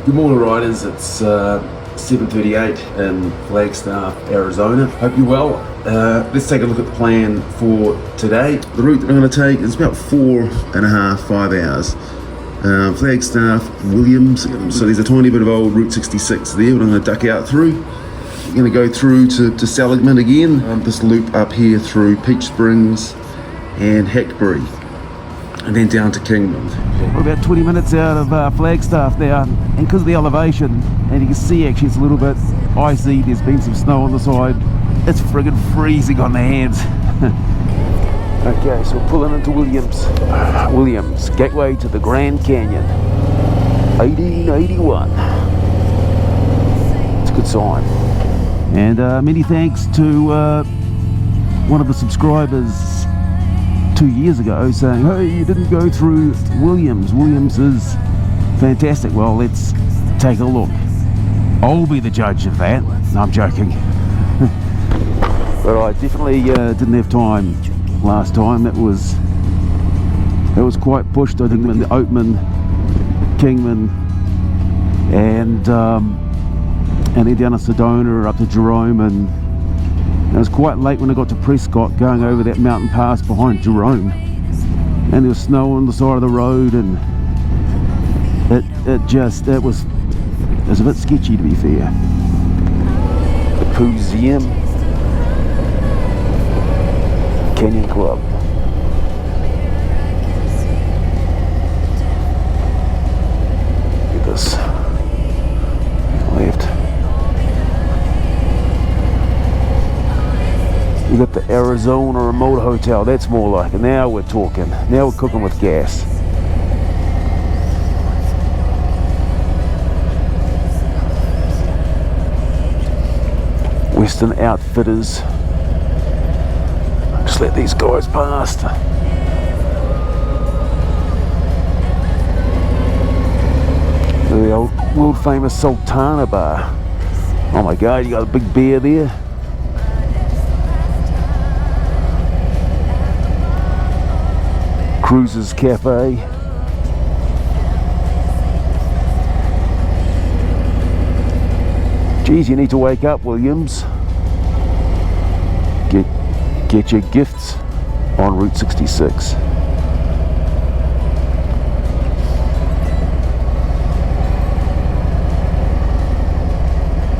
Good morning, riders. It's 7:38 in Flagstaff, Arizona. Hope you're well. Let's take a look at the plan for today. The route that I'm going to take is about 4.5, 5 hours. Flagstaff, Williams. So there's a tiny bit of old Route 66 there, but I'm going to duck out through. I'm going to go through to Seligman again. This loop up here through Peach Springs and Hackberry, and then down to Kingman. We're about 20 minutes out of Flagstaff now, and because of the elevation, and you can see actually it's a little bit icy, there's been some snow on the side, it's friggin' freezing on the hands. Okay, so we're pulling into Williams, gateway to the Grand Canyon, 1881. It's a good sign. And many thanks to one of the subscribers 2 years ago saying, hey, you didn't go through Williams. Williams is fantastic. Well, let's take a look. I'll be the judge of that. No, I'm joking. But I definitely didn't have time last time. It was quite pushed. I think in the Oatman, Kingman, and then down to Sedona up to Jerome, and it was quite late when I got to Prescott, going over that mountain pass behind Jerome, and there was snow on the side of the road, and it was a bit sketchy, to be fair. The Museum Canyon Club. Look at this. Left. You got the Arizona Remote Hotel. That's more like it. Now we're talking. Now we're cooking with gas. Western Outfitters. Just let these guys past. The old world famous Sultana Bar. Oh my God, you got a big beer there. Cruises Cafe. Geez, you need to wake up, Williams. Get your gifts on Route 66.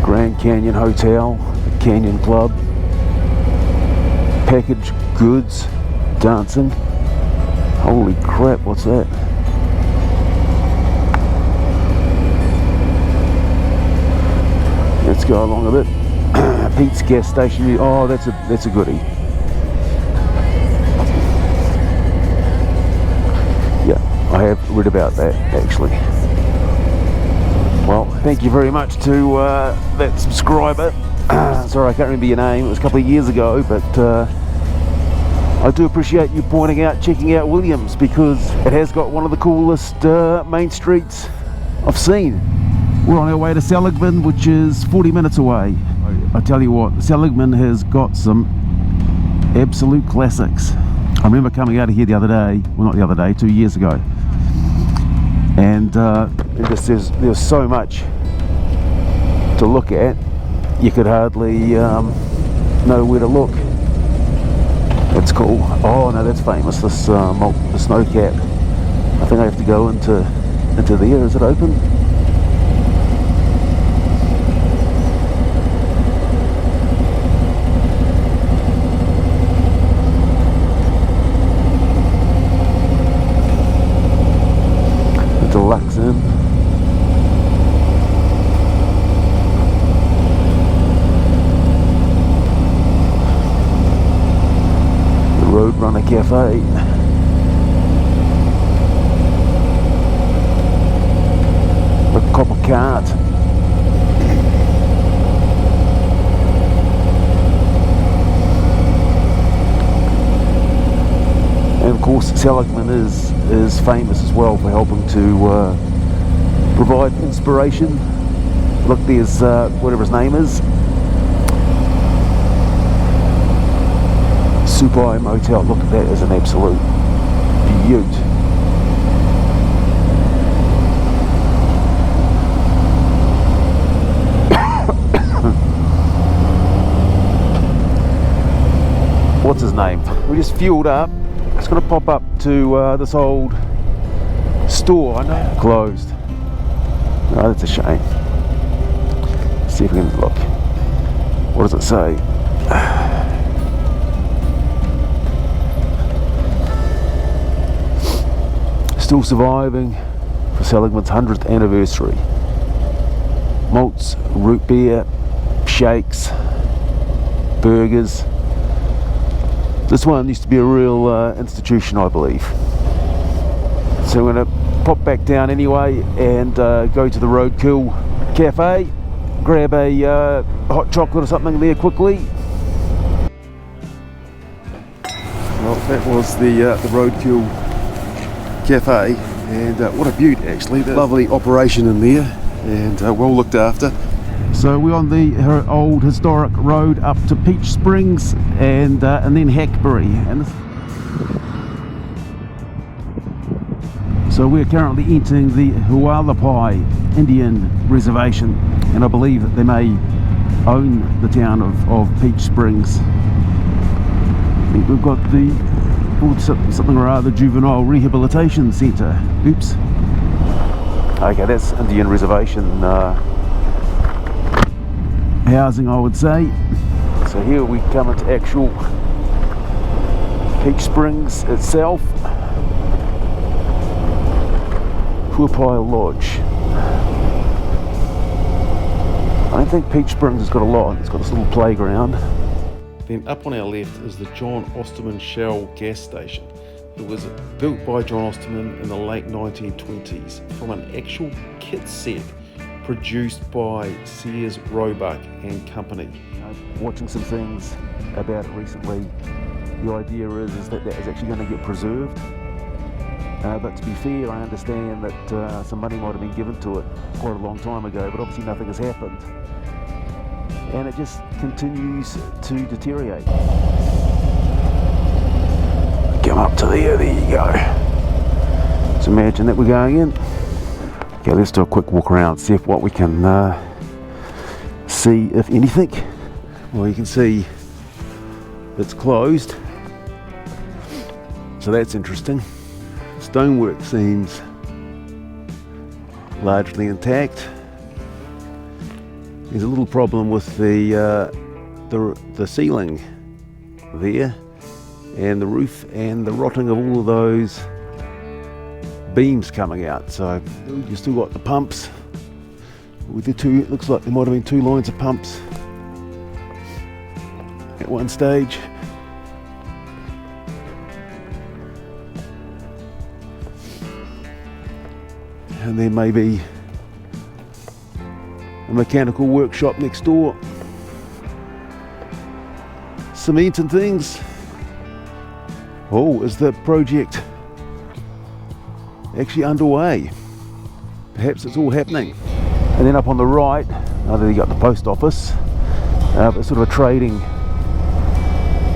Grand Canyon Hotel, the Canyon Club, packaged goods, dancing. Holy crap, what's that? Let's go along a bit. Pete's gas station. Oh, that's a goodie. Yeah, I have read about that actually. Well, thank you very much to that subscriber. Sorry, I can't remember your name. It was a couple of years ago, but I do appreciate you pointing out, checking out Williams, because it has got one of the coolest main streets I've seen. We're on our way to Seligman, which is 40 minutes away. I tell you what, Seligman has got some absolute classics. I remember coming out of here the other day, well, not the other day, 2 years ago, and there's so much to look at, you could hardly know where to look. That's cool. Oh no, that's famous. This the snow cap. I think I have to go into there. Is it open? The Deluxe Inn. Roadrunner Cafe. The Copper Cart. And of course Seligman is famous as well for helping to provide inspiration. Look, there's whatever his name is, Super Motel. Look at that as an absolute beaut. what's his name? We just fueled up. It's going to pop up to this old store. I know closed. Oh, that's a shame. Let's see if we can look. What does it say? Still surviving for Seligman's 100th anniversary. Malts, root beer, shakes, burgers. This one used to be a real institution, I believe. So we're going to pop back down anyway and go to the Roadkill Cafe, grab a hot chocolate or something there quickly. Well, that was the Roadkill Cafe, and what a beaut actually. Lovely operation in there, and well looked after. So we're on the old historic road up to Peach Springs and then Hackberry. And so we're currently entering the Hualapai Indian Reservation, and I believe that they may own the town of Peach Springs. I think we've got something or other juvenile rehabilitation centre. Oops. Okay, that's Indian Reservation housing, I would say. So here we come into actual Peach Springs itself. Hualapai Lodge. I don't think Peach Springs has got a lot. It's got this little playground. Then up on our left is the John Osterman Shell gas station. It was built by John Osterman in the late 1920s from an actual kit set produced by Sears, Roebuck and Company. Watching some things about it recently, the idea is that is actually going to get preserved. But to be fair, I understand that some money might have been given to it quite a long time ago, but obviously nothing has happened. And it just continues to deteriorate. Come up to there you go. Just imagine that we're going in. Okay, let's do a quick walk around, see what we can see, if anything. Well, you can see it's closed, so that's interesting. Stonework seems largely intact. There's a little problem with the ceiling there, and the roof, and the rotting of all of those beams coming out. So you still got the pumps with the two. It looks like there might have been two lines of pumps at one stage. And there may be a mechanical workshop next door. Cement and things. Oh, is the project actually underway? Perhaps it's all happening. And then up on the right, there you got the post office. But sort of a trading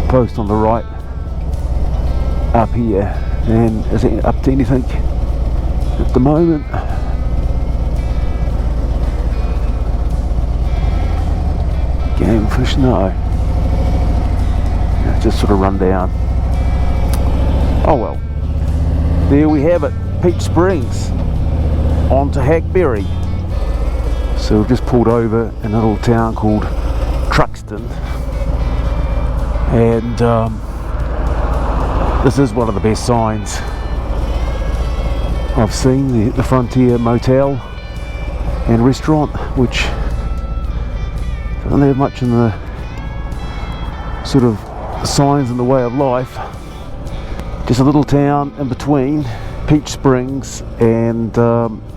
post on the right up here. And is it up to anything at the moment? Game fish, no. Yeah, just sort of run down. Oh well. There we have it. Peach Springs on to Hackberry. So we've just pulled over in a little town called Truxton, and this is one of the best signs I've seen, the Frontier Motel and Restaurant, which doesn't have much in the sort of signs in the way of life. Just a little town in between Peach Springs and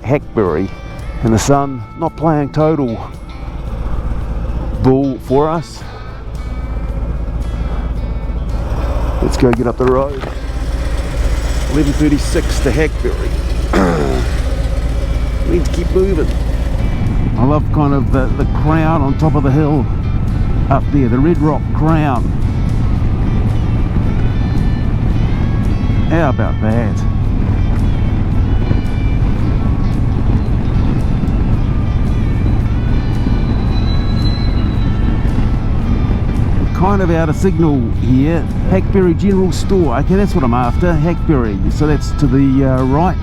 Hackberry, and the sun not playing total bull for us. Let's go get up the road. 11:36 to Hackberry. We need to keep moving. I love kind of the crown on top of the hill up there, the Red Rock Crown. How about that? kind of out of signal here. Hackberry General Store. Okay, that's what I'm after. Hackberry. So that's to the right.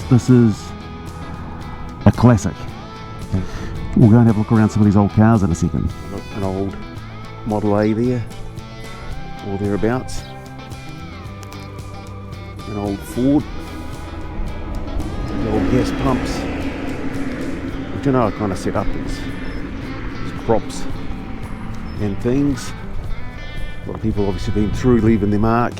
This is a classic. We'll go and have a look around some of these old cars in a second. An old Model A there, or thereabouts. An old Ford. The old gas pumps, which I know are kind of set up as props and things. A lot of people obviously been through, leaving their mark.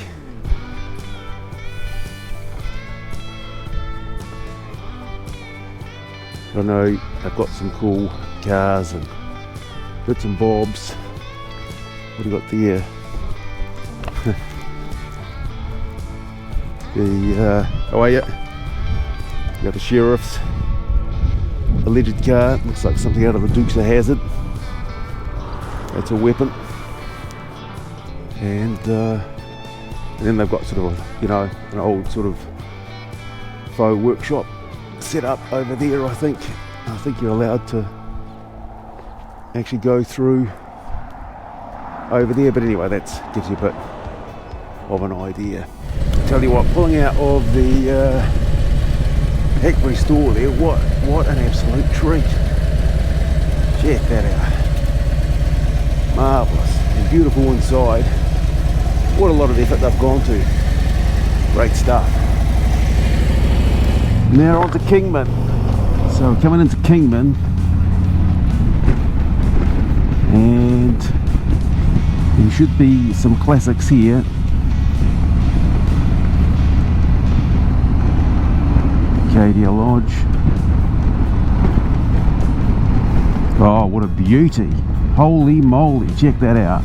I know they've got some cool cars and bits and bobs. What do you got there? You got the sheriff's alleged car. Looks like something out of the Dukes of Hazzard. That's a weapon. And then they've got sort of an old sort of faux workshop set up over there. I think you're allowed to actually go through over there, but anyway, that gives you a bit of an idea. Tell you what, pulling out of the Hackberry store there, what an absolute treat. Check that out. Marvellous and beautiful inside. What a lot of effort they've gone to. Great stuff. Now on to Kingman. So coming into Kingman, and there should be some classics here. Acadia Lodge. Oh, what a beauty. Holy moly, check that out.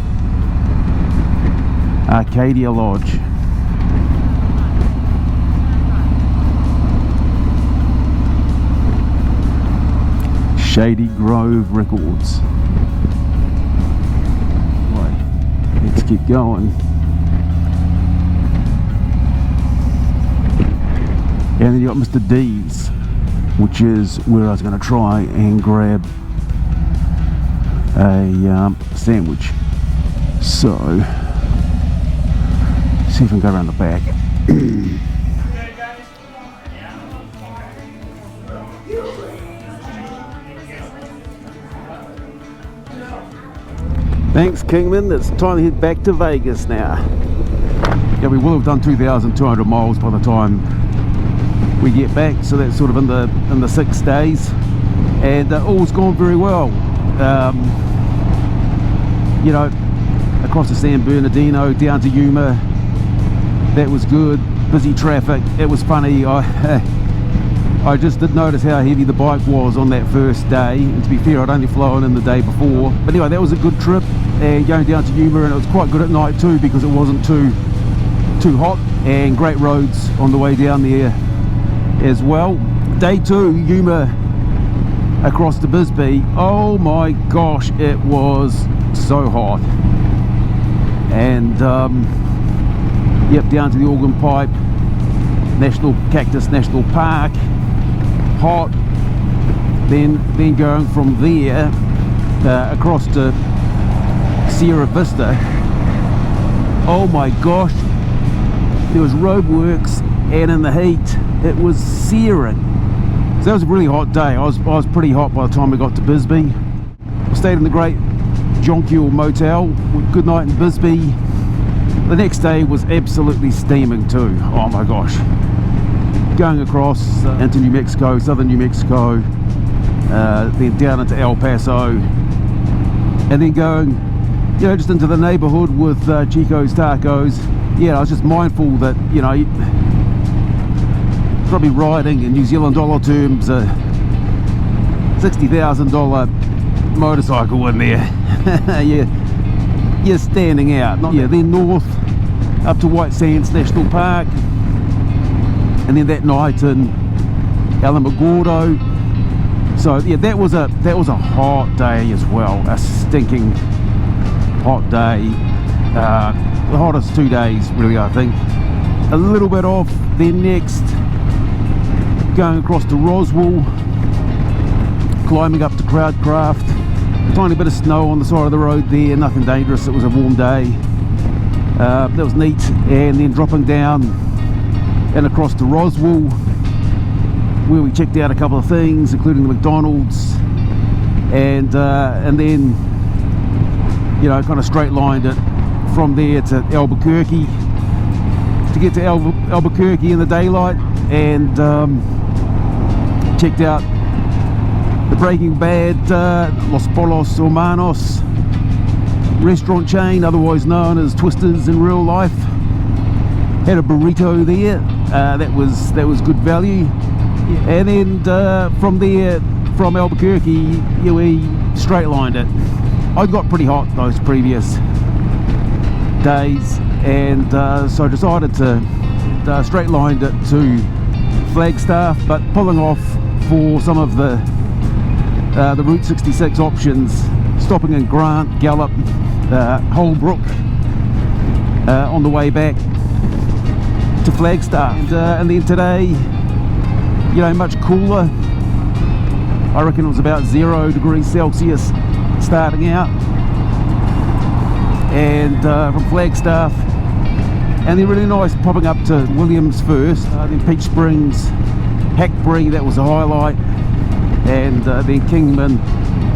Arcadia Lodge. Shady Grove Records. Right, let's keep going. And then you got Mr. D's, which is where I was going to try and grab a sandwich. So, see if I can go around the back. Thanks, Kingman. It's time to head back to Vegas now. Yeah, we will have done 2,200 miles by the time we get back, so that's sort of in the 6 days, and all's gone very well. You know, across the San Bernardino down to Yuma, that was good. Busy traffic. It was funny. I just did notice how heavy the bike was on that first day, and to be fair, I'd only flown in the day before. But anyway, that was a good trip, and going down to Yuma, and it was quite good at night too, because it wasn't too hot, and great roads on the way down there as well. Day 2, Yuma across to Bisbee. Oh my gosh, it was so hot. And yep, down to the Organ Pipe Cactus National Park. Hot. Then going from there across to Sierra Vista. Oh my gosh, there was roadworks, and in the heat it was searing. So that was a really hot day. I was pretty hot by the time we got to Bisbee. I stayed in the great Jonquil Motel. Good night in Bisbee. The next day was absolutely steaming too. Oh my gosh. Going across into New Mexico, southern New Mexico, then down into El Paso, and then going, you know, just into the neighborhood with Chico's Tacos. Yeah, I was just mindful that, you know, probably riding in New Zealand dollar terms a $60,000 motorcycle in there. You're standing out. Yeah, then north up to White Sands National Park, and then that night in Alamogordo. So yeah, that was a hot day as well, a stinking hot day. the hottest 2 days, really, I think. A little bit off, then next going across to Roswell, climbing up to Crowdcraft, a tiny bit of snow on the side of the road there, nothing dangerous, it was a warm day. That was neat. And then dropping down and across to Roswell, where we checked out a couple of things, including the McDonald's, and then, you know, kind of straight lined it from there to Albuquerque, to get to Albuquerque in the daylight, and checked out the Breaking Bad Los Polos Hermanos restaurant chain, otherwise known as Twisters in real life. Had a burrito there, that was good value. And then from there, from Albuquerque, we straight lined it. I got pretty hot those previous days, and so I decided to straight lined it to Flagstaff, but pulling off for some of the Route 66 options, stopping in Grant, Gallup, Holbrook on the way back to Flagstaff. And then today, you know, much cooler. I reckon it was about 0 degrees Celsius starting out, and from Flagstaff, and then really nice popping up to Williams first, then Peach Springs, Hackberry, that was a highlight, and then Kingman.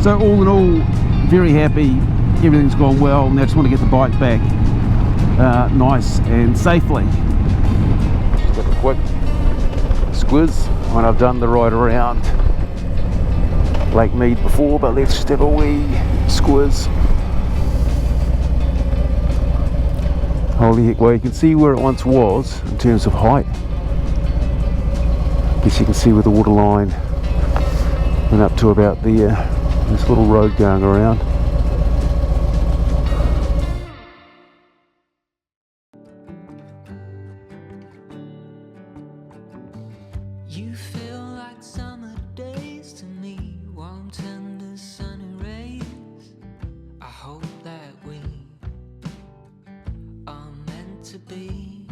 So all in all, very happy, everything's gone well, and I just want to get the bike back nice and safely. Just have a quick squiz when I've done the ride around Lake Mead before, but let's just have a wee squiz. Holy heck, well, you can see where it once was in terms of height. I guess you can see where the water line went up to about there. This little road going around. You feel like summer days to me, warm, tender, sunny rays. I hope that we are meant to be.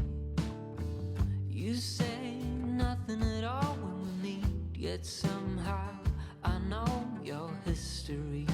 You say nothing at all when we meet, yet somehow I know your history.